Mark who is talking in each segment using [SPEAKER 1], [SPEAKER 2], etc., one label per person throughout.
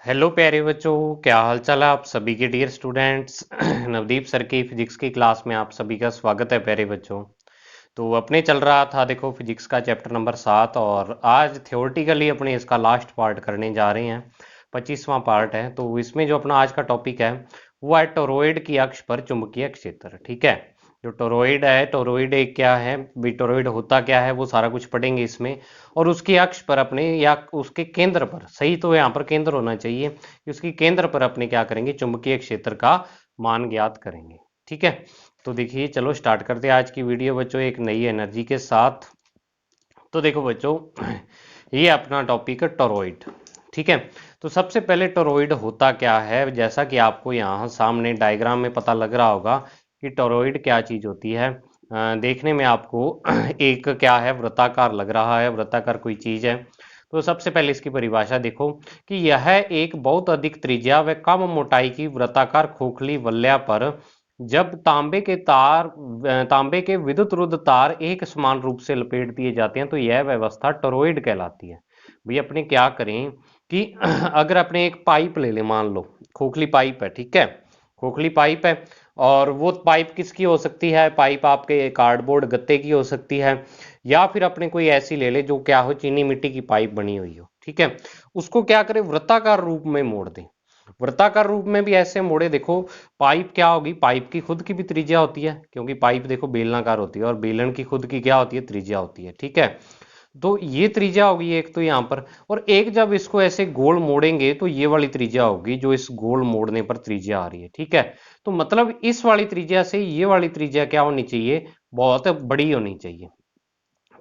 [SPEAKER 1] Hello प्यारे बच्चों, क्या हाल चाल है आप सभी के डियर स्टूडेंट्स। नवदीप सर की फिजिक्स की क्लास में आप सभी का स्वागत है प्यारे बच्चों। तो अपने चल रहा था देखो फिजिक्स का चैप्टर नंबर 7 और आज थ्योरेटिकली अपने इसका लास्ट पार्ट करने जा रहे हैं। 25वां पार्ट है। तो इसमें जो अपना आज का टॉपिक है वो है टोरॉइड की अक्ष पर चुंबकीय क्षेत्र। ठीक है। जो टोरॉइड है, टोरॉइड एक क्या है, भी टोरॉइड होता क्या है वो सारा कुछ पढ़ेंगे इसमें। और उसकी अक्ष पर अपने या उसके केंद्र पर, सही तो यहाँ पर केंद्र होना चाहिए कि उसकी केंद्र पर अपने क्या करेंगे, चुंबकीय क्षेत्र का मान ज्ञात करेंगे। ठीक है। तो देखिए चलो स्टार्ट करते हैं आज की वीडियो बच्चों एक नई एनर्जी के साथ। तो देखो बच्चों, ये अपना टॉपिक है टोरॉइड। ठीक है। तो सबसे पहले टोरॉइड होता क्या है, जैसा कि आपको यहाँ सामने डायग्राम में पता लग रहा होगा कि टोरॉइड क्या चीज होती है। देखने में आपको एक क्या है, वृत्ताकार लग रहा है, वृत्ताकार कोई चीज है। तो सबसे पहले इसकी परिभाषा देखो कि यह एक बहुत अधिक त्रिज्या व कम मोटाई की वृत्ताकार खोखली वलय पर जब तांबे के विद्युत रुद्ध तार एक समान रूप से लपेट दिए जाते हैं तो यह व्यवस्था टोरॉइड कहलाती है। भाई अपने क्या करें कि अगर अपने एक पाइप ले लें, मान लो खोखली पाइप है। ठीक है। खोखली पाइप है और वो पाइप किसकी हो सकती है, पाइप आपके कार्डबोर्ड गत्ते की हो सकती है, या फिर अपने कोई ऐसी ले ले जो क्या हो, चीनी मिट्टी की पाइप बनी हुई हो। ठीक है। उसको क्या करें, वृत्ताकार रूप में मोड़ दें। वृत्ताकार रूप में भी ऐसे मोड़े, देखो पाइप क्या होगी, पाइप की खुद की भी त्रिज्या होती है, क्योंकि पाइप देखो बेलनाकार होती है और बेलन की खुद की क्या होती है, त्रिज्या होती है। ठीक है। तो ये त्रिज्या होगी एक तो यहाँ पर, और एक जब इसको ऐसे गोल मोड़ेंगे तो ये वाली त्रिज्या होगी जो इस गोल मोड़ने पर त्रिज्या आ रही है। ठीक है। तो मतलब इस वाली त्रिज्या से ये वाली त्रिज्या क्या होनी चाहिए, बहुत बड़ी होनी चाहिए।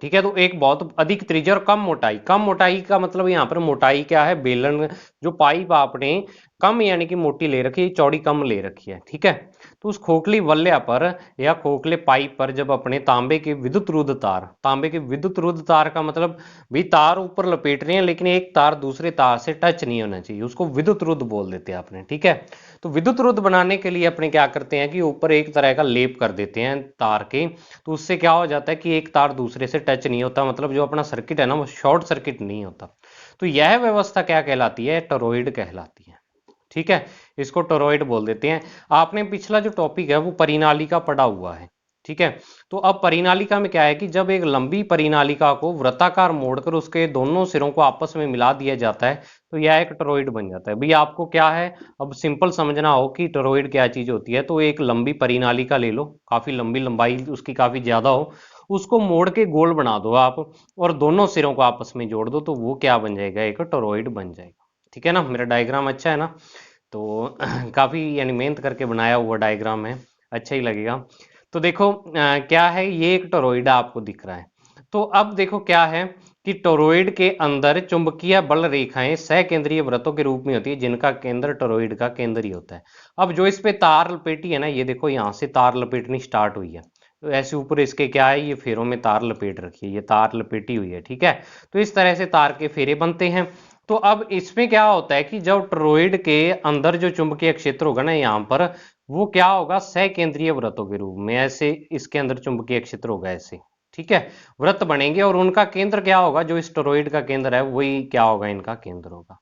[SPEAKER 1] ठीक है। तो एक बहुत अधिक त्रिज्या और कम मोटाई, कम मोटाई का मतलब यहाँ पर मोटाई क्या है, बेलन जो पाइप आपने कम यानी कि मोटी ले रखी है, चौड़ी कम ले रखी है। ठीक है। तो उस खोखली वल्ल्या पर या खोखले पाइप पर जब अपने तांबे के विद्युत रुद्ध तार, तांबे के विद्युत रुद्ध तार का मतलब भी तार ऊपर लपेट रहे हैं लेकिन एक तार दूसरे तार से टच नहीं होना चाहिए, उसको विद्युत रुद्ध बोल देते हैं अपने। ठीक है। तो विद्युत रुद्ध बनाने के लिए अपने क्या करते हैं कि ऊपर एक तरह का लेप कर देते हैं तार के। तो उससे क्या हो जाता है कि एक तार दूसरे से टच नहीं होता, मतलब जो अपना सर्किट है ना वो शॉर्ट सर्किट नहीं होता। तो यह व्यवस्था क्या कहलाती है, टोरॉइड कहलाती है। ठीक है। इसको टोरॉइड बोल देते हैं। आपने पिछला जो टॉपिक है वो परिनालिका पढ़ा हुआ है। ठीक है। तो अब परिनालिका में क्या है कि जब एक लंबी परिनालिका को वृत्ताकार मोड़कर उसके दोनों सिरों को आपस में मिला दिया जाता है तो यह एक टोरॉइड बन जाता है। भाई आपको क्या है, अब सिंपल समझना हो कि टोरॉइड क्या चीज होती है, तो एक लंबी परिनालिका ले लो, काफी लंबी, लंबाई उसकी काफी ज्यादा हो, उसको मोड़ के गोल बना दो आप और दोनों सिरों को आपस में जोड़ दो तो वो क्या बन जाएगा, एक टोरॉइड बन जाएगा। ठीक है ना, मेरा डायग्राम अच्छा है ना। तो काफी यानी मेहनत करके बनाया हुआ डायग्राम है, अच्छा ही लगेगा। तो देखो क्या है, ये एक टोरॉइड आपको दिख रहा है। तो अब देखो क्या है कि टोरॉइड के अंदर चुंबकीय बल रेखाएं सकेंद्रीय वृत्तों के रूप में होती है जिनका केंद्र टोरॉइड का केंद्र ही होता है। अब जो इस पे तार लपेटी है ना, ये देखो यहाँ से तार लपेटनी स्टार्ट हुई है। तो ऐसे ऊपर इसके क्या है, ये फेरों में तार लपेट रखी है, ये तार लपेटी हुई है। ठीक है। तो इस तरह से तार के फेरे बनते हैं। तो अब इसमें क्या होता है कि जब टोरॉइड के अंदर जो चुंबकीय क्षेत्र होगा ना यहाँ पर, वो क्या होगा, सकेंद्रीय वृत्तों के रूप में, ऐसे इसके अंदर चुंबकीय क्षेत्र होगा ऐसे। ठीक है। वृत्त बनेंगे और उनका केंद्र क्या होगा, जो इस टोरॉइड का केंद्र है वही क्या होगा, इनका केंद्र होगा।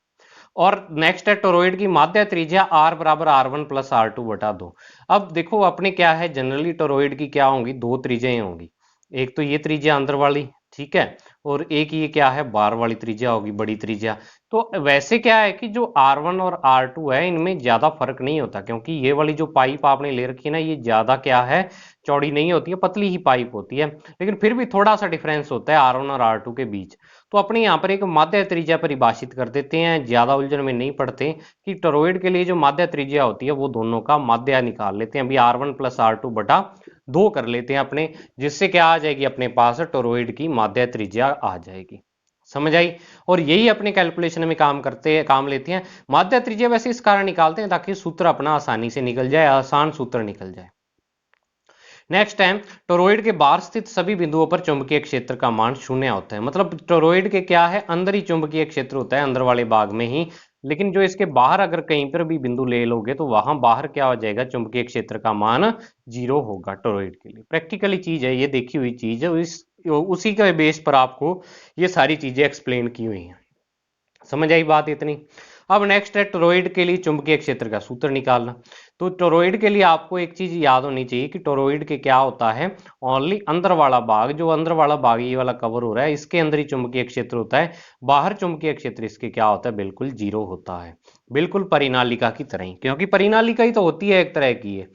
[SPEAKER 1] और नेक्स्ट है टोरॉइड की माध्य त्रिज्या आर बराबर R1 + R2/2। अब देखो अपने क्या है, जनरली टोरॉइड की क्या होंगी, दो त्रिज्याएं होंगी। एक तो ये त्रिज्या अंदर वाली, ठीक है, और एक ये क्या है, बाहर वाली त्रिज्या होगी, बड़ी त्रिज्या। तो वैसे क्या है कि जो R1 और R2 है इनमें ज्यादा फर्क नहीं होता, क्योंकि ये वाली जो पाइप आपने ले रखी है ना, ये ज्यादा क्या है, चौड़ी नहीं होती है, पतली ही पाइप होती है। लेकिन फिर भी थोड़ा सा डिफरेंस होता है R1 और R2 के बीच। तो अपने यहाँ पर एक माध्य त्रिज्या परिभाषित कर देते हैं, ज्यादा उलझन में नहीं पड़ते, कि टोरॉइड के लिए जो माध्य त्रिज्या होती है वो दोनों का माध्य निकाल लेते हैं। अभी R1 + R2/2 कर लेते हैं अपने, जिससे क्या आ जाएगी अपने पास, टोरॉइड की माध्य त्रिज्या आ जाएगी। समझ आई। और यही अपने कैलकुलेशन में काम करते हैं, काम लेते हैं। माध्य त्रिज्या वैसे इस कारण निकालते हैं ताकि सूत्र अपना आसानी से निकल जाए, आसान सूत्र निकल जाए। नेक्स्ट है, टोरॉइड के बाहर स्थित सभी बिंदुओं पर चुंबकीय क्षेत्र का मान शून्य होता है। मतलब टोरॉइड के क्या है, अंदर ही चुंबकीय क्षेत्र होता है, अंदर वाले भाग में ही। लेकिन जो इसके बाहर अगर कहीं पर भी बिंदु ले लोगे तो वहां बाहर क्या हो जाएगा, चुंबकीय क्षेत्र का मान 0 होगा टोरॉइड के लिए। प्रैक्टिकली चीज है, ये देखी हुई चीज है, उसी के बेस पर आपको ये सारी चीजें एक्सप्लेन की हुई हैं। समझ आई बात इतनी। अब नेक्स्ट है टोरॉइड के लिए चुंबकीय क्षेत्र का सूत्र निकालना। तो टोरॉइड के लिए आपको एक चीज याद होनी चाहिए कि टोरॉइड के क्या होता है, ओनली अंदर वाला भाग, जो अंदर वाला भाग ये वाला कवर हो रहा है, इसके अंदर ही चुंबकीय क्षेत्र होता है। बाहर चुंबकीय क्षेत्र इसके क्या होता है, बिल्कुल जीरो होता है, बिल्कुल परिनालिका की तरह ही, क्योंकि परिनालिका ही तो होती है एक तरह की है।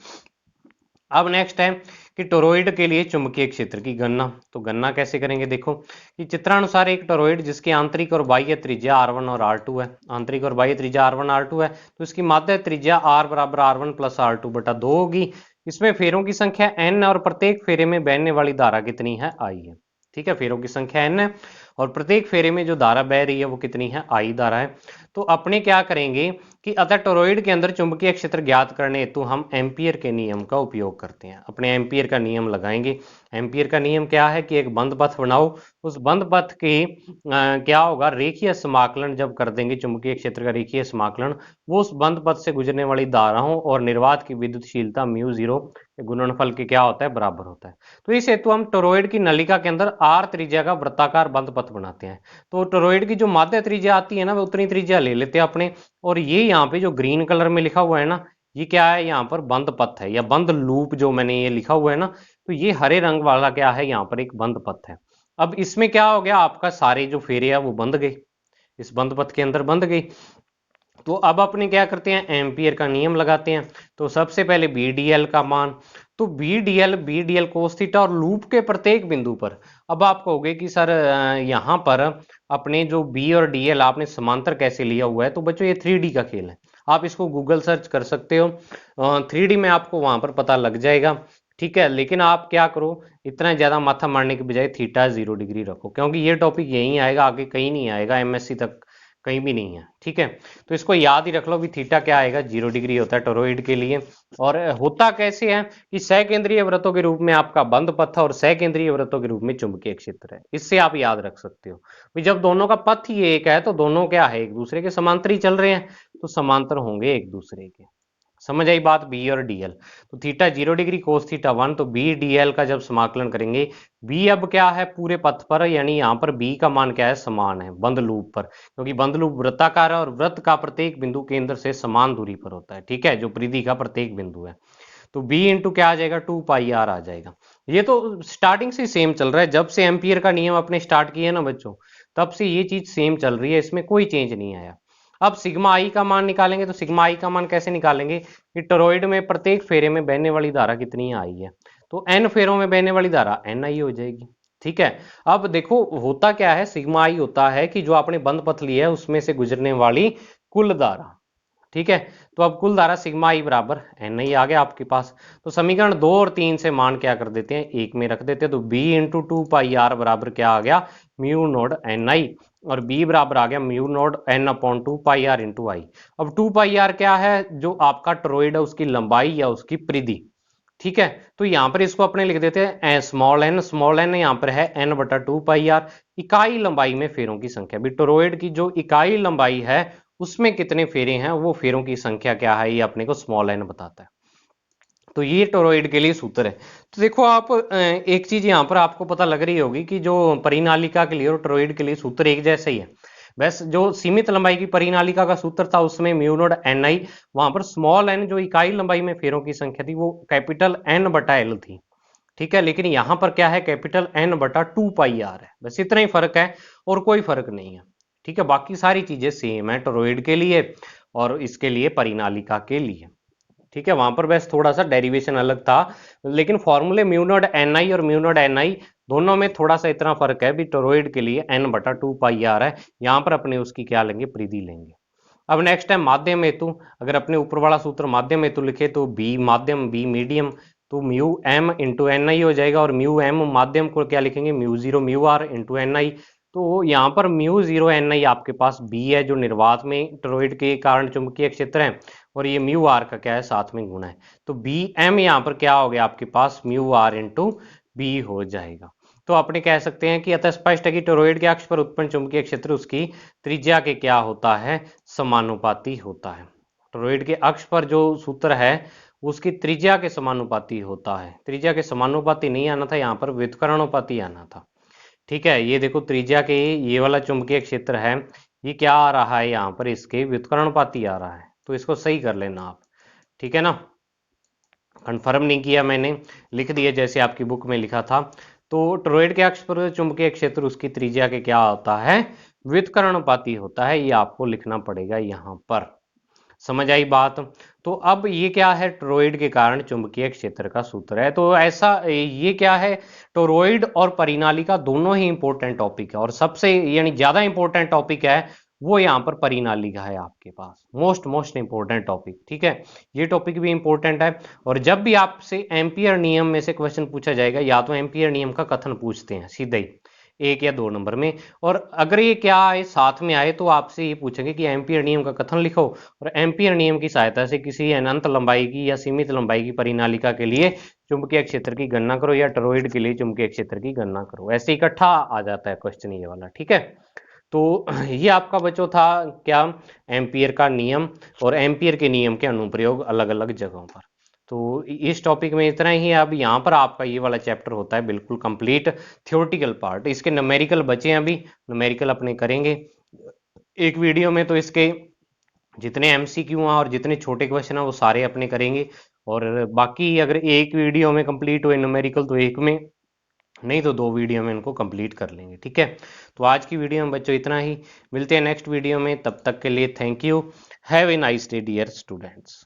[SPEAKER 1] अब नेक्स्ट है कि टोरॉइड के लिए चुंबकीय क्षेत्र की गणना। तो गणना कैसे करेंगे, देखो कि चित्रानुसार एक टोरॉइड जिसकी आंतरिक और बाह्य त्रिज्या R1 और R2 है, आंतरिक और बाह्य त्रिज्या R1 R2 है, तो इसकी माध्य त्रिज्या R बराबर R1 प्लस R2 बटा 2 होगी। इसमें फेरों की संख्या n और प्रत्येक फेरे में बहने वाली धारा कितनी है, I है। ठीक है, फेरों की संख्या n है और प्रत्येक फेरे में जो धारा बह रही है वो कितनी है, I धारा है। तो अपने क्या करेंगे कि अतः टोरॉइड के अंदर चुंबकीय क्षेत्र ज्ञात करने हेतु हम एम्पियर के नियम का उपयोग करते हैं। अपने एम्पियर का नियम लगाएंगे। एम्पियर का नियम क्या है कि एक बंद पथ बनाओ, उस बंद पथ के क्या होगा, रेखीय समाकलन जब कर देंगे, चुंबकीय क्षेत्र का रेखीय समाकलन, वो उस बंद पथ से गुजरने वाली धाराओं और निर्वात की विद्युतशीलता म्यू जीरो गुणनफल के क्या होता है, बराबर होता है। तो इस हेतु हम टोरॉइड की नलिका के अंदर R त्रिज्या का वृत्ताकार बंद पथ बनाते हैं। तो टोरॉइड की जो माध्य त्रिज्या आती है ना, वो उतनी त्रिज्या ले लेते हैं अपने। और ये यहाँ पे जो ग्रीन कलर में लिखा हुआ है ना, ये क्या है, यहाँ पर बंद पथ है या बंद लूप जो मैंने ये लिखा हुआ है ना, तो ये हरे रंग वाला क्या है, यहाँ पर एक बंद पथ है। अब इसमें क्या हो गया, आपका सारे जो फेरे है वो बंद गए, इस बंद पथ के अंदर बंद गई। तो अब अपने क्या करते हैं, एम्पियर का नियम लगाते हैं। तो सबसे पहले बी डी एल का मान, तो B D L cos theta और लूप के प्रत्येक बिंदु पर। अब आप कहोगे कि सर यहाँ पर अपने जो बी और डी एल आपने समांतर कैसे लिया हुआ है, तो बच्चों ये 3D का खेल है, आप इसको गूगल सर्च कर सकते हो, 3D में आपको वहां पर पता लग जाएगा। ठीक है, लेकिन आप क्या करो, इतना ज्यादा माथा मारने के बजाय थीटा 0 डिग्री रखो, क्योंकि ये टॉपिक यहीं आएगा, आगे कहीं नहीं आएगा, एमएससी तक कहीं भी नहीं है। ठीक है, तो इसको याद ही रख लो भी, थीटा क्या आएगा, 0 डिग्री होता है टोरॉइड के लिए। और होता कैसे है कि सकेंद्रीय वृत्तों के रूप में आपका बंद पथ और सकेंद्रीय वृत्तों के रूप में चुंबकीय क्षेत्र है, इससे आप याद रख सकते हो। भाई जब दोनों का पथ ही एक है तो दोनों क्या है, एक दूसरे के समांतर ही चल रहे हैं, तो समांतर होंगे एक दूसरे के। समझ आई बात, बी और डीएल। तो थीटा 0 डिग्री कोस थीटा 1, तो बी डीएल का जब समाकलन करेंगे, बी अब क्या है, पूरे पथ पर, यानी यहाँ पर बी का मान क्या है, समान है बंद लूप पर, क्योंकि बंद लूप वृत्ताकार है और वृत्त का प्रत्येक बिंदु केंद्र से समान दूरी पर होता है। ठीक है, जो परिधि का प्रत्येक बिंदु है, तो बी इंटू क्या आ जाएगा, 2 पाई आर आ जाएगा। ये तो स्टार्टिंग से सेम चल रहा है, जब से एम्पियर का नियम अपने स्टार्ट किया ना बच्चों, तब से ये चीज सेम चल रही है, इसमें कोई चेंज नहीं आया। अब सिग्मा आई का मान निकालेंगे, तो सिग्मा आई का मान कैसे निकालेंगे कि टोरॉइड में प्रत्येक फेरे में बहने वाली धारा कितनी आई है, तो एन फेरों में बहने वाली धारा एन आई हो जाएगी। ठीक है, अब देखो होता क्या है, सिग्मा आई होता है कि जो आपने बंद पथ लिया है उसमें से गुजरने वाली कुल धारा। ठीक है, तो अब कुल धारा सिग्मा आई बराबर एन आई आ गया आपके पास। तो समीकरण 2 और 3 से मान क्या कर देते हैं, एक में रख देते हैं, तो बी इंटू 2 पाई आर बराबर क्या आ गया, म्यू नोड एन आई, और बी बराबर आ गया mu naught N upon 2 pi R into I. अब 2 पाई आर क्या है, जो आपका टोरॉइड है उसकी लंबाई या उसकी परिधि। ठीक है, तो यहां पर इसको अपने लिख देते हैं स्मॉल एन यहाँ पर है एन बटा 2 पाई आर, इकाई लंबाई में फेरों की संख्या। भी टोरॉइड की जो इकाई लंबाई है उसमें कितने फेरे हैं, वो फेरों की संख्या क्या है, ये अपने को स्मॉल एन बताता है। तो ये टोरॉइड के लिए सूत्र है। तो देखो आप एक चीज यहाँ पर आपको पता लग रही होगी कि जो परिनालिका के लिए और टोरॉइड के लिए सूत्र एक जैसा ही है। बस जो सीमित लंबाई की परिनालिका का सूत्र था उसमें म्यू नोड एन आई, वहां पर स्मॉल एन जो इकाई लंबाई में फेरों की संख्या थी वो कैपिटल एन बटा एल थी। ठीक है, लेकिन यहां पर क्या है, कैपिटल एन बटा 2 पाई आर है, बस इतना ही फर्क है और कोई फर्क नहीं है। ठीक है, बाकी सारी चीजें सेम है टोरॉइड के लिए और इसके लिए परिनालिका के लिए। ठीक है, वहां पर बस थोड़ा सा डेरिवेशन अलग था, लेकिन फॉर्मूले म्यू नॉट एन आई और म्यू नॉट एन आई दोनों में थोड़ा सा इतना फर्क है भी, टोरॉइड के लिए एन बटा 2 पाई आर है, यहाँ पर अपने उसकी क्या लेंगे, परिधि लेंगे। अब नेक्स्ट है माध्यम हेतु। अगर अपने ऊपर वाला सूत्र माध्यम हेतु लिखे तो बी माध्यम, बी मीडियम, तो mu M into N I हो जाएगा, और म्यू एम माध्यम को क्या लिखेंगे, mu zero mu R into N I. तो यहाँ पर म्यू जीरो एन आई आपके पास बी है जो निर्वात में टोरॉइड के कारण चुंबकीय क्षेत्र है, और ये म्यू आर का क्या है, साथ में गुणा है, तो बी एम यहाँ पर क्या हो गया आपके पास, म्यू आर इंटू बी हो जाएगा। तो अपने कह सकते हैं कि अतः स्पष्ट है कि टोरॉइड के अक्ष पर उत्पन्न चुंबकीय क्षेत्र उसकी त्रिज्या के क्या होता है, समानुपाती होता है। टोरॉइड के अक्ष पर जो सूत्र है उसकी त्रिज्या के समानुपाती होता है। त्रिज्या के समानुपाती नहीं आना था, यहाँ पर व्युत्करणोपाती आना था। ठीक है, ये देखो त्रिज्या के ये वाला चुंबकीय क्षेत्र है, ये क्या आ रहा है यहाँ पर, इसके व्युत्क्रमपाती आ रहा है, तो इसको सही कर लेना आप, ठीक है ना। कंफर्म नहीं किया मैंने, लिख दिया जैसे आपकी बुक में लिखा था। तो टोरॉइड के अक्ष पर चुंबकीय क्षेत्र उसकी त्रिज्या के क्या होता है, व्युत्क्रमणपाती होता है, ये आपको लिखना पड़ेगा यहाँ पर। समझ आई बात। तो अब ये क्या है, टोरॉइड के कारण चुंबकीय क्षेत्र का सूत्र है। तो ऐसा ये क्या है, टोरॉइड और परिनालिका दोनों ही इंपॉर्टेंट टॉपिक है, और सबसे यानी ज्यादा इंपॉर्टेंट टॉपिक है वो यहाँ पर परिनालिका है आपके पास, मोस्ट मोस्ट इंपॉर्टेंट टॉपिक, ठीक है। ये टॉपिक भी इंपॉर्टेंट है। और जब भी आपसे एम्पियर नियम में से क्वेश्चन पूछा जाएगा, या तो एम्पियर नियम का कथन पूछते हैं सीधे ही 1 या 2 नंबर में, और अगर ये क्या आए साथ में आए तो आपसे ये पूछेंगे कि एम्पियर नियम का कथन लिखो, और एम्पियर नियम की सहायता से किसी अनंत लंबाई की या सीमित लंबाई की परिनालिका के लिए चुंबकीय क्षेत्र की गणना करो, या टोरॉइड के लिए चुंबकीय क्षेत्र की गणना करो। ऐसे इकट्ठा आ जाता है क्वेश्चन ये वाला, ठीक है। तो ये आपका बच्चों था क्या, एम्पियर का नियम और एम्पियर के नियम के अनुप्रयोग अलग अलग जगहों पर। तो इस टॉपिक में इतना ही है। अब यहाँ पर आपका ये वाला चैप्टर होता है बिल्कुल कंप्लीट थ्योरेटिकल पार्ट, इसके न्यूमेरिकल बचे हैं अभी, न्यूमेरिकल अपने करेंगे एक वीडियो में। तो इसके जितने एमसीक्यू हैं और जितने छोटे क्वेश्चन हैं वो सारे अपने करेंगे, और बाकी अगर एक वीडियो में कंप्लीट हुए न्यूमेरिकल तो एक में, नहीं तो 2 वीडियो में इनको कंप्लीट कर लेंगे, ठीक है। तो आज की वीडियो में बच्चों इतना ही, मिलते हैं नेक्स्ट वीडियो में, तब तक के लिए thank you, have a nice day dear students.